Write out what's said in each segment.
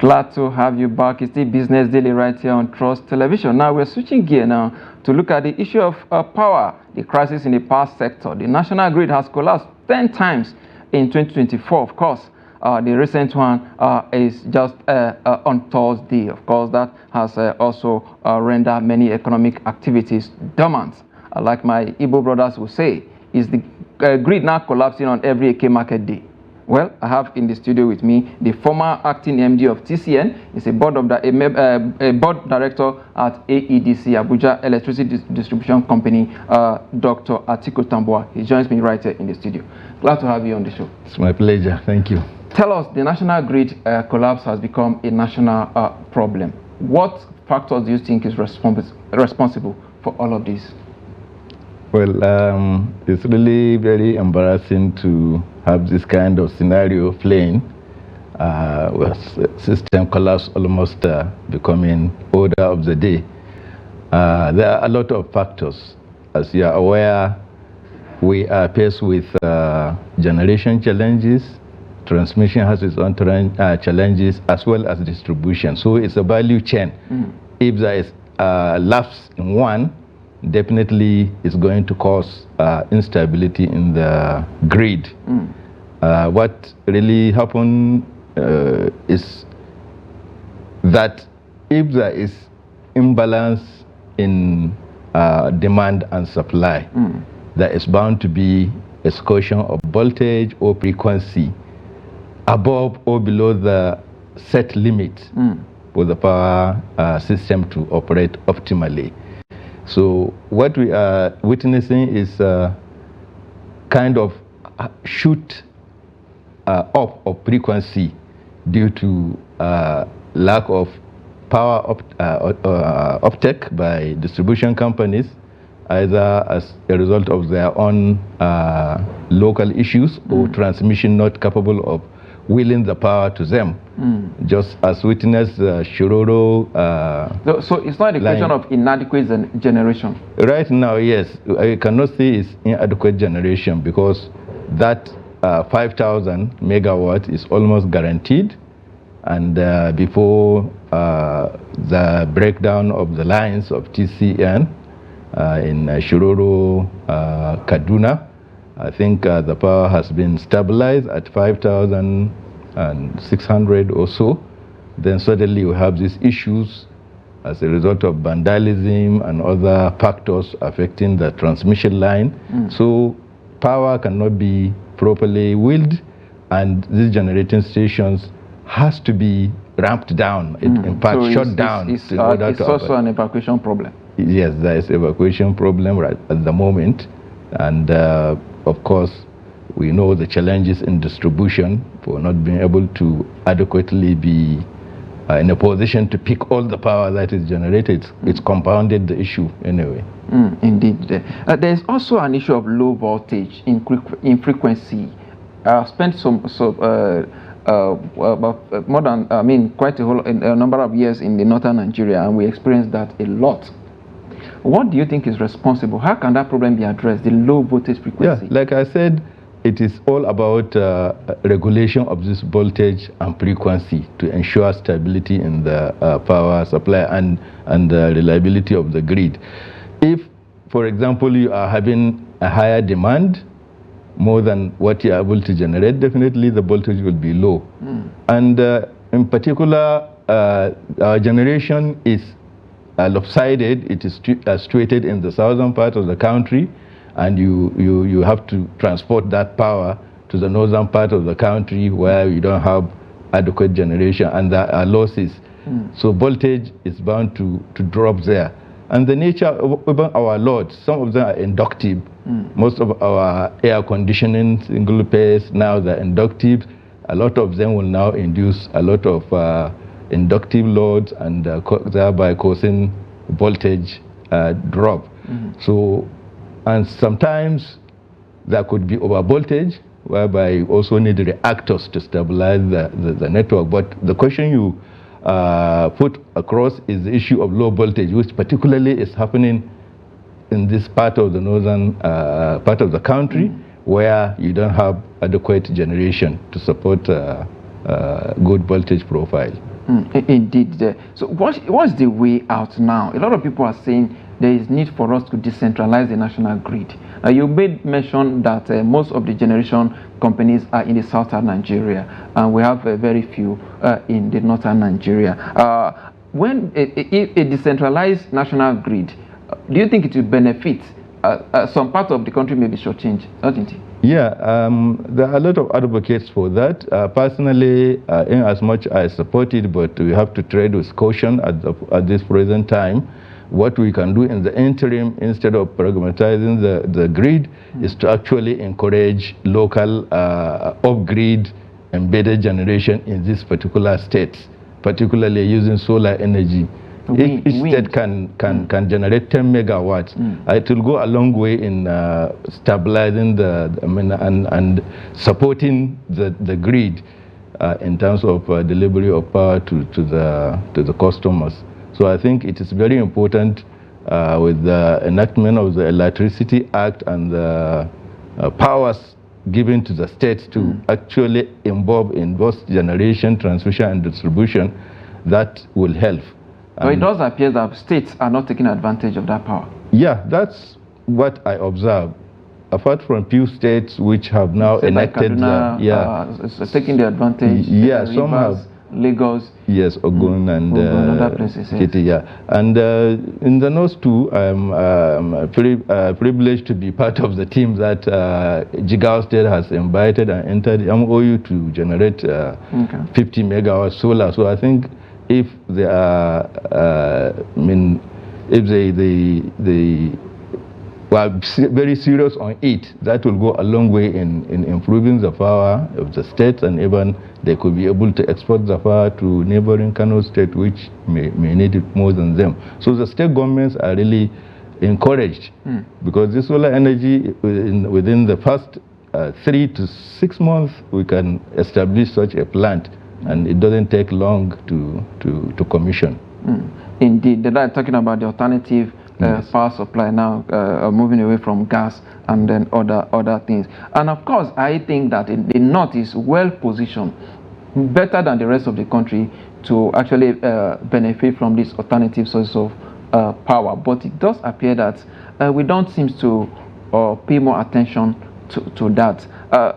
Glad to have you back. It's the Business Daily right here on Trust Television. Now we're switching gear now to look at the issue of power, the crisis in the power sector. The national grid has collapsed 10 times in 2024. Of course, the recent one is just on Thursday. Of course, that has also rendered many economic activities dormant. Like my Igbo brothers will say, is the grid now collapsing on every Eke market day? Well, I have in the studio with me the former acting MD of TCN. He's a board director at AEDC, Abuja Electricity Distribution Company, Dr. Atiku Tambuwal. He joins me right here in the studio. Glad to have you on the show. It's my pleasure. Thank you. Tell us, the national grid collapse has become a national problem. What factors do you think is responsible for all of this? Well, it's really very embarrassing to have this kind of scenario playing with system collapse almost becoming order of the day. There are a lot of factors. As you are aware, we are faced with generation challenges, transmission has its own challenges, as well as distribution. So it's a value chain. If there is a lapse in one, definitely is going to cause instability in the grid. What really happened is that if there is imbalance in demand and supply, there is bound to be excursion of voltage or frequency above or below the set limit for the power system to operate optimally. So what we are witnessing is kind of shoot up of frequency due to lack of power uptake by distribution companies, either as a result of their own local issues or transmission not capable of wheeling the power to them. Just as witnessed Shiroro. So it's not a question of inadequate generation? Right now, yes. I cannot say it's inadequate generation because that 5,000 megawatt is almost guaranteed. And before the breakdown of the lines of TCN in Shiroro, Kaduna, I think the power has been stabilized at 5,600 or so. Then suddenly we have these issues as a result of vandalism and other factors affecting the transmission line. So power cannot be properly wheeled, and these generating stations has to be ramped down, in fact so shut down. It's also an evacuation problem. Yes, there is evacuation problem right at the moment. And of course, we know the challenges in distribution for not being able to adequately be in a position to pick all the power that is generated. It's compounded the issue anyway. Indeed. There's also an issue of low voltage in frequency. I've spent more than, quite a number of years in the northern Nigeria, and we experienced that a lot. What do you think is responsible? How can that problem be addressed, the low voltage frequency? Yeah, like I said, it is all about regulation of this voltage and frequency to ensure stability in the power supply and the reliability of the grid. If, for example, you are having a higher demand, more than what you are able to generate, definitely the voltage will be low. And in particular, our generation is lopsided. It is situated in the southern part of the country, and you have to transport that power to the northern part of the country where you don't have adequate generation, and there are losses. So voltage is bound to drop there. And the nature of even our loads, some of them are inductive. Most of our air conditioning single phase now they're inductive. A lot of them will now induce a lot of inductive loads and thereby causing voltage drop. So, and sometimes there could be over voltage, whereby you also need reactors to stabilize the network. But the question you put across is the issue of low voltage, which particularly is happening in this part of the northern part of the country, where you don't have adequate generation to support good voltage profile. Indeed. So what's the way out now? A lot of people are saying there is need for us to decentralize the national grid. You made mention that most of the generation companies are in the southern Nigeria, and we have very few in the northern Nigeria. When a decentralized national grid, do you think it will benefit some part of the country? May be shortchanged, doesn't it? Yeah, there are a lot of advocates for that. Personally, in as much I support it, but we have to trade with caution at this present time. What we can do in the interim, instead of pragmatizing the grid, is to actually encourage local off-grid embedded generation in these particular states, particularly using solar energy. If each state can generate 10 megawatts, it will go a long way in stabilizing and supporting the grid in terms of delivery of power to the customers. So I think it is very important with the enactment of the Electricity Act and the powers given to the states to actually involve in both generation, transmission, and distribution. That will help. So it does appear that states are not taking advantage of that power. Yeah, that's what I observe. Apart from few states which have now enacted, Kaduna, taking the advantage. Yeah, some have. Lagos. Yes, Ogun and other places. Yeah, and in the north too, I'm privileged to be part of the team that Jigawa State has invited and entered MOU to generate 50 megawatts solar. So I think if they are, if they were very serious on it, that will go a long way in improving the power of the state, and even they could be able to export the power to neighboring Kano State, which may need it more than them. So the state governments are really encouraged, because this solar energy, within the first 3 to 6 months, we can establish such a plant, and it doesn't take long to commission. Indeed, they're talking about the alternative power supply now, moving away from gas and then other things. And of course, I think that the north is well positioned, better than the rest of the country, to actually benefit from this alternative source of power. But it does appear that we don't seem to pay more attention to that.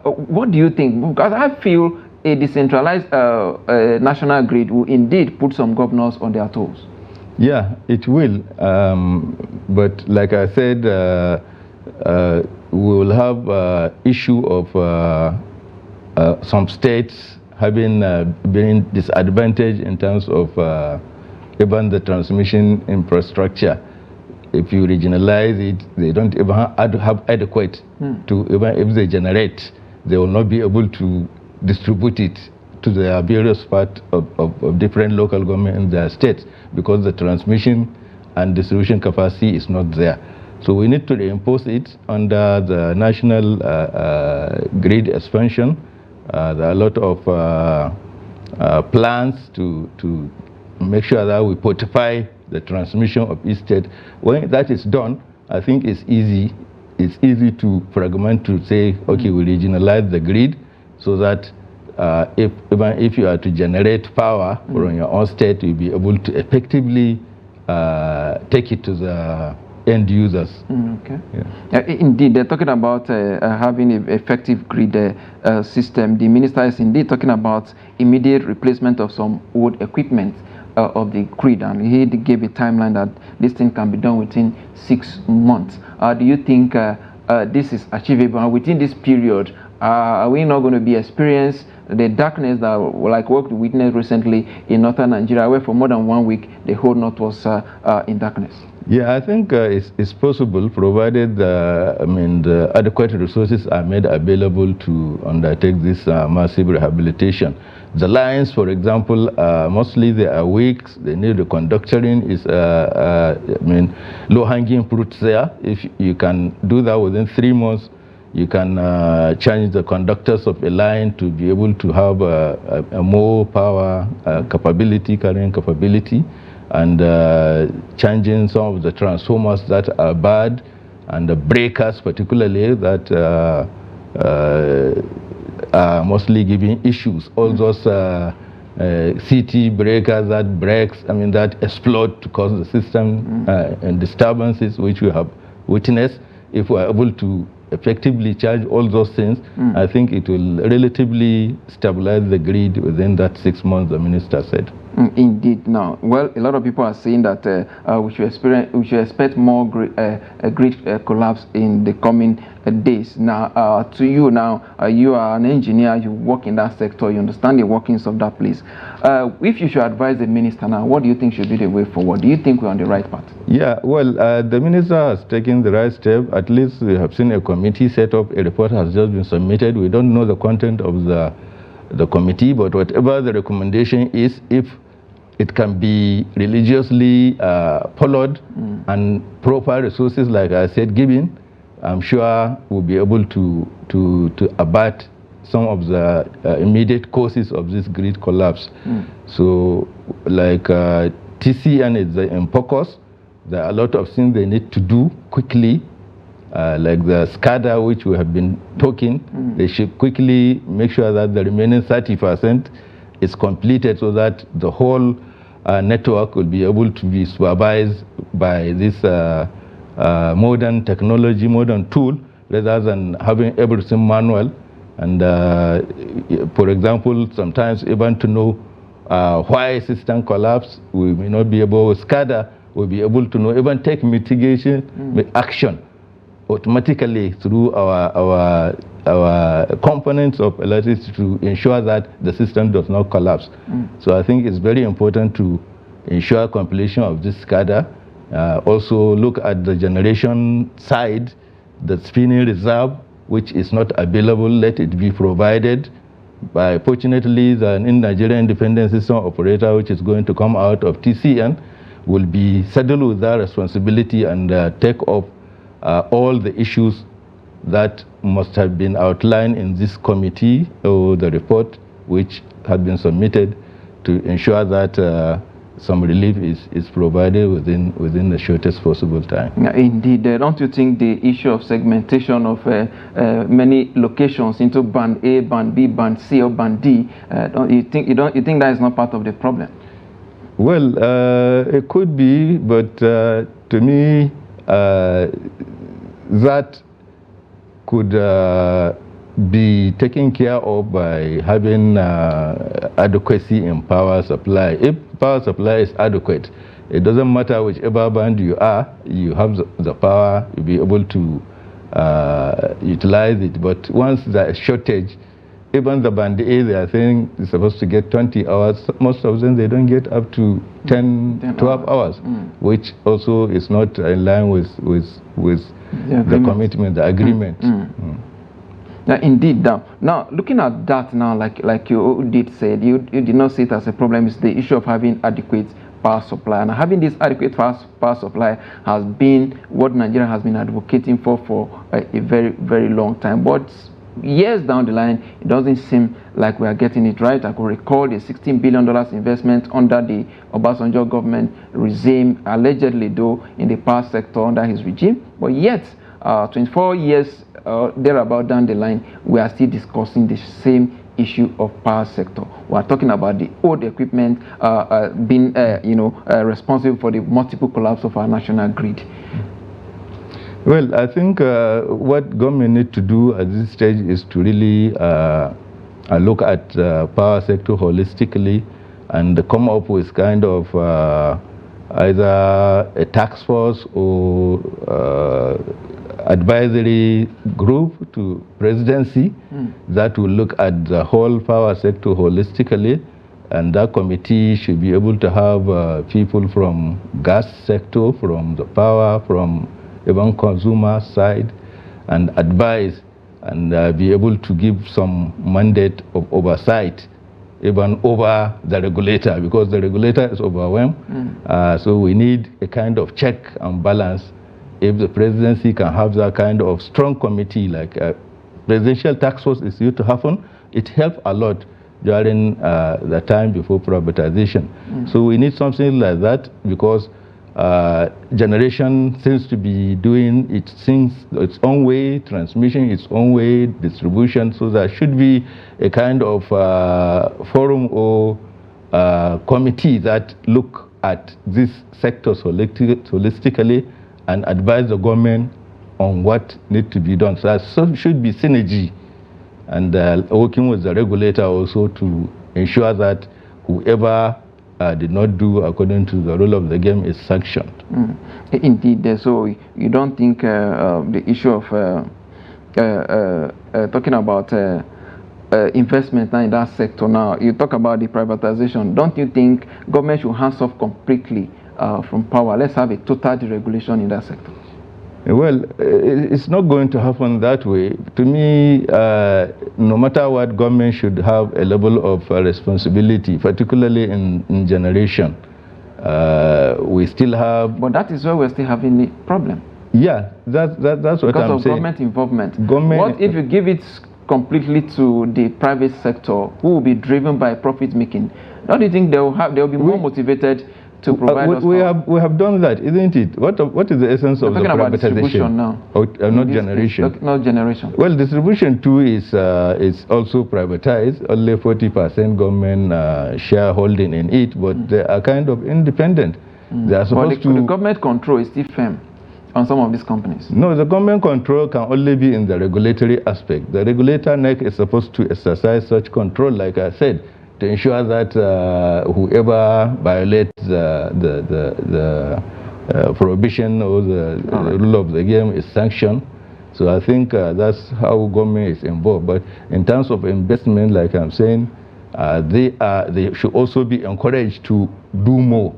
What do you think? Because I feel a decentralized national grid will indeed put some governors on their toes. Yeah, it will. But like I said, we will have issue of some states having been disadvantaged in terms of even the transmission infrastructure. If you regionalize it, they don't even have adequate to, even if they generate, they will not be able to distribute it to the various parts of different local government in their states, because the transmission and distribution capacity is not there. So we need to reimpose it under the national grid expansion. There are a lot of plans to make sure that we fortify the transmission of each state. When that is done, I think it's easy to fragment, to say, okay, we regionalize the grid, so that even if you are to generate power from your own state, you'll be able to effectively take it to the end users. Okay. Yeah. Indeed, they're talking about having an effective grid system. The minister is indeed talking about immediate replacement of some old equipment of the grid, and he gave a timeline that this thing can be done within 6 months. Do you think this is achievable? And within this period, are we not going to be experiencing the darkness that, like what we witnessed recently in northern Nigeria, where for more than 1 week the whole north was in darkness? Yeah, I think it's possible, provided the adequate resources are made available to undertake this massive rehabilitation. The lines, for example, mostly they are weak. They need the conductoring. Is low-hanging fruits there. If you can do that within 3 months, you can change the conductors of a line to be able to have a more power capability, carrying capability, and changing some of the transformers that are bad, and the breakers particularly that are mostly giving issues. All those CT breakers that breaks, that explode to cause the system and disturbances which we have witnessed. If we are able to effectively charge all those things, I think it will relatively stabilize the grid within that 6 months, the minister said. Indeed. Now, well, a lot of people are saying that we should expect more grid collapse in the coming days. Now, to you now, you are an engineer, you work in that sector, you understand the workings of that place. If you should advise the minister now, what do you think should be the way forward? Do you think we're on the right path? Yeah, well, the minister has taken the right step. At least we have seen a committee set up. A report has just been submitted. We don't know the content of the committee, but whatever the recommendation is, if it can be religiously followed and proper resources, like I said, given, I'm sure we'll be able to abate some of the immediate causes of this grid collapse. So, like TCN is in focus. There are a lot of things they need to do quickly, like the SCADA, which we have been talking. They should quickly make sure that the remaining 30% is completed so that the whole network will be able to be supervised by this modern technology, modern tool, rather than having everything manual. And for example, sometimes even to know why a system collapse, we may not be able, SCADA will be able to know, even take mitigation action automatically through our components of electricity to ensure that the system does not collapse. So I think it's very important to ensure completion of this SCADA. Also look at the generation side, the spinning reserve, which is not available, let it be provided. Fortunately, the Nigerian Independent System Operator, which is going to come out of TCN, will be saddled with that responsibility and take up all the issues that must have been outlined in this committee or the report which had been submitted, to ensure that some relief is provided within the shortest possible time. Indeed. Don't you think the issue of segmentation of many locations into band A, band B, band C, or band D, you think that is not part of the problem? Well, it could be, but to me, that could be taken care of by having adequacy in power supply. If power supply is adequate, it doesn't matter whichever band you are, you have the power, you'll be able to utilize it. But once there is shortage, even the band A, they are saying it's supposed to get 20 hours. Most of them, they don't get up to 10 12 hours, which also is not in line with the commitment, the agreement. Indeed. Now, looking at that now, like you did say, you did not see it as a problem. It's the issue of having adequate power supply. And having this adequate power supply has been what Nigeria has been advocating for a very, very long time. But years down the line, it doesn't seem like we are getting it right. I could recall the $16 billion investment under the Obasanjo government regime, allegedly though, in the power sector under his regime. But yet, 24 years thereabout down the line, we are still discussing the same issue of power sector. We are talking about the old equipment being, responsible for the multiple collapse of our national grid. Well, I think what government need to do at this stage is to really look at power sector holistically and come up with kind of either a task force or advisory group to presidency that will look at the whole power sector holistically, and that committee should be able to have people from gas sector, from the power, from even consumer side, and advise and be able to give some mandate of oversight even over the regulator, because the regulator is overwhelmed. So we need a kind of check and balance. If the presidency can have that kind of strong committee, like presidential task force is due to happen, it helped a lot during the time before privatization. So we need something like that, because generation seems to be doing its own way, transmission its own way, distribution. So there should be a kind of forum or committee that look at these sectors holistically and advise the government on what needs to be done. So there should be synergy, and working with the regulator also to ensure that whoever did not do according to the rule of the game is sanctioned. Indeed. So you don't think the issue of talking about investment now in that sector, now you talk about the privatization, don't you think government should hands off completely from power? Let's have a total deregulation in that sector. Well, it's not going to happen that way. To me, no matter what, government should have a level of responsibility, particularly in generation. We still have... But that is where we're still having the problem. Yeah, that's what I'm saying. Because of government involvement. What if you give it completely to the private sector, who will be driven by profit making? Don't you think they'll be more motivated to provide us? We have done that, isn't it? What is the essence of the privatization? About distribution now. Not generation. Not generation. Well, distribution too is also privatized. Only 40% government shareholding in it, but they are kind of independent. They are supposed to. The government control is still firm on some of these companies. No, the government control can only be in the regulatory aspect. The regulator NEC is supposed to exercise such control, like I said, to ensure that whoever violates the prohibition or the rule of the game is sanctioned. So I think that's how government is involved. But in terms of investment, like I'm saying, they should also be encouraged to do more.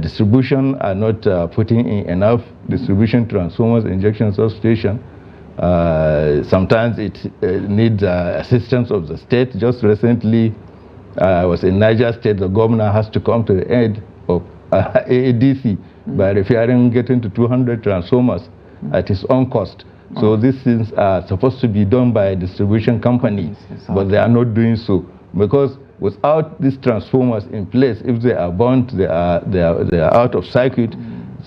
Distribution are not putting in enough distribution transformers, injection substation. Sometimes it needs assistance of the state. Just recently, I was in Niger State. The governor has to come to the aid of AADC by getting to 200 transformers at his own cost. So these things are supposed to be done by a distribution company, but they are not doing so, because without these transformers in place, if they are burnt, they are out of circuit.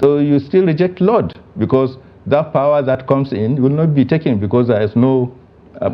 So you still reject load, because that power that comes in will not be taken, because there is no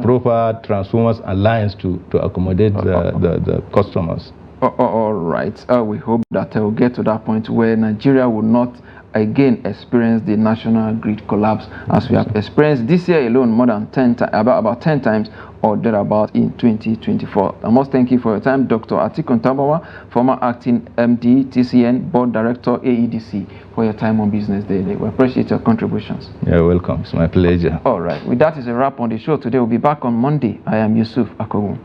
proper transformers alliance to accommodate the customers. All right. We hope that we'll get to that point where Nigeria will not again experience the national grid collapse as we have experienced this year alone more than about 10 times or thereabout in 2024. I must thank you for your time, Dr. Adekunle-Johnson, former acting MD, TCN, Board Director, AEDC, for your time on Business Daily. We appreciate your contributions. You're welcome. It's my pleasure. All right. With that is a wrap on the show today. We'll be back on Monday. I am Yusuf Akogun.